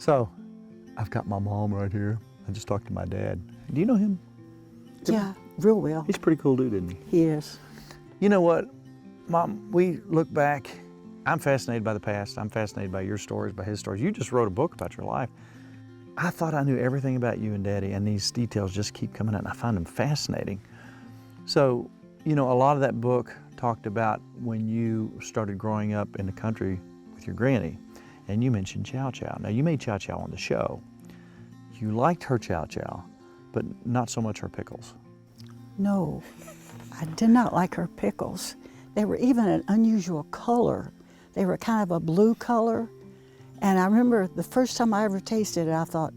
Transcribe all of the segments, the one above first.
So, I've got my mom right here. I just talked to my dad. Do you know him? Yeah, real well. He's a pretty cool dude, isn't he? He is. You know what, Mom, we look back, I'm fascinated by the past. I'm fascinated by your stories, by his stories. You just wrote a book about your life. I thought I knew everything about you and Daddy, and these details just keep coming out, and I find them fascinating. So, you know, a lot of that book talked about when you started growing up in the country with your granny, and you mentioned Chow Chow. Now, you made Chow Chow on the show. You liked her Chow Chow, but not so much her pickles. No, I did not like her pickles. They were even an unusual color. They were kind of a blue color. And I remember the first time I ever tasted it, I thought,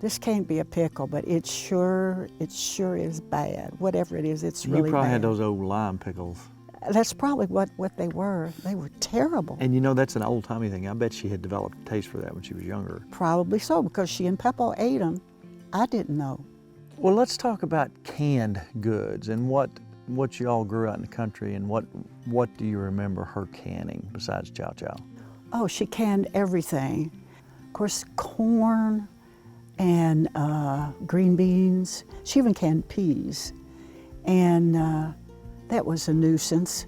this can't be a pickle, but it sure is bad. Whatever it is, it's really bad. You probably had those old lime pickles. That's probably what they were. They were terrible. And you know, that's an old-timey thing. I bet she had developed a taste for that when she was younger. Probably so, because she and Peppo ate them. I didn't know. Well, let's talk about canned goods and what you all grew out in the country, and what do you remember her canning besides Chow Chow? Oh, she canned everything. Of course, corn and green beans. She even canned peas. And that was a nuisance.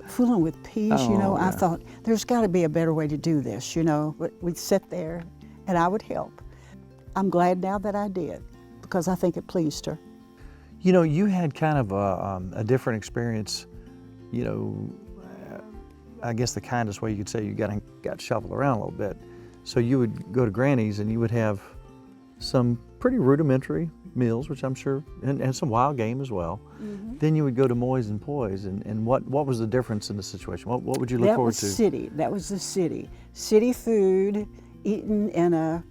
Fooling with peas, you know, yeah. I thought, there's got to be a better way to do this, you know. But we'd sit there and I would help. I'm glad now that I did, because I think it pleased her. You know, you had kind of a different experience, you know, I guess the kindest way you could say you got shuffled around a little bit. So you would go to Granny's and you would have some pretty rudimentary meals, which I'm sure, and some wild game as well. Mm-hmm. Then you would go to Moy's and Poy's, and what was the difference in the situation? What would you look forward to? That was the city. City food, eaten in a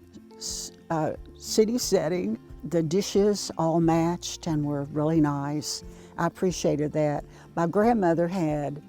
city setting. The dishes all matched and were really nice. I appreciated that. My grandmother had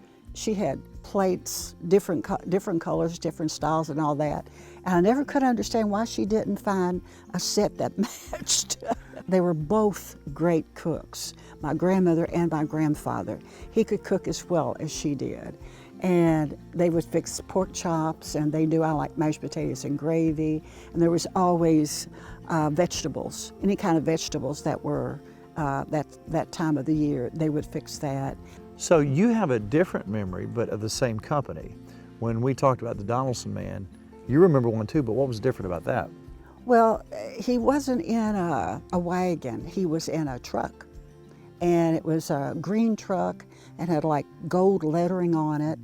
plates, different colors, different styles and all that. And I never could understand why she didn't find a set that matched. They were both great cooks, my grandmother and my grandfather. He could cook as well as she did. And they would fix pork chops, and they knew I liked mashed potatoes and gravy. And there was always vegetables, any kind of vegetables that were that time of the year, they would fix that. So you have a different memory, but of the same company. When we talked about the Donaldson man, you remember one too, but what was different about that? Well, he wasn't in a wagon, he was in a truck. And it was a green truck and had like gold lettering on it.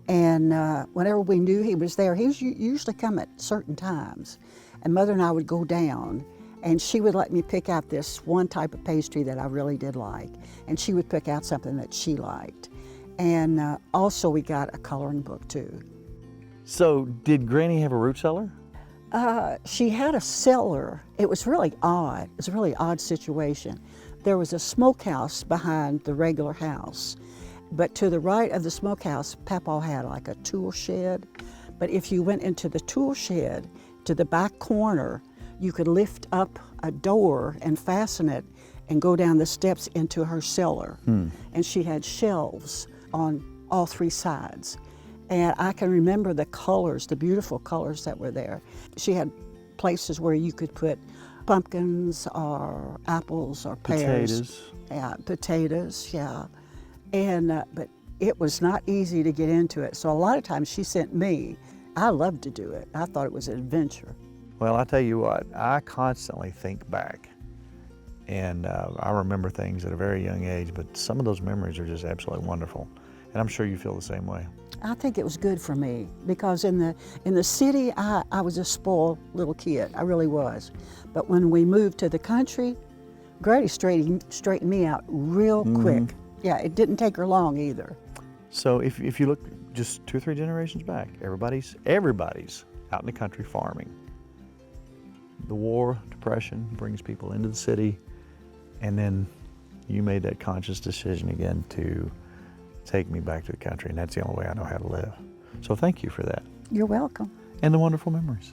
And whenever we knew he was there, he was usually come at certain times. And Mother and I would go down, and she would let me pick out this one type of pastry that I really did like. And she would pick out something that she liked. And also we got a coloring book too. So did Granny have a root cellar? She had a cellar. It was really odd. It was a really odd situation. There was a smokehouse behind the regular house. But to the right of the smokehouse, Papa had like a tool shed. But if you went into the tool shed, to the back corner, you could lift up a door and fasten it and go down the steps into her cellar. And she had shelves on all three sides. And I can remember the colors, the beautiful colors that were there. She had places where you could put pumpkins or apples or pears. Potatoes, yeah. And, but it was not easy to get into it. So a lot of times she sent me. I loved to do it. I thought it was an adventure. Well, I tell you what, I constantly think back, and I remember things at a very young age, but some of those memories are just absolutely wonderful. And I'm sure you feel the same way. I think it was good for me, because in the city, I was a spoiled little kid. I really was. But when we moved to the country, Grady straightened me out real quick. Yeah, it didn't take her long either. So if you look just 2 or 3 generations back, everybody's out in the country farming. The war, depression brings people into the city, and then you made that conscious decision again to take me back to the country, and that's the only way I know how to live. So thank you for that. You're welcome. And the wonderful memories.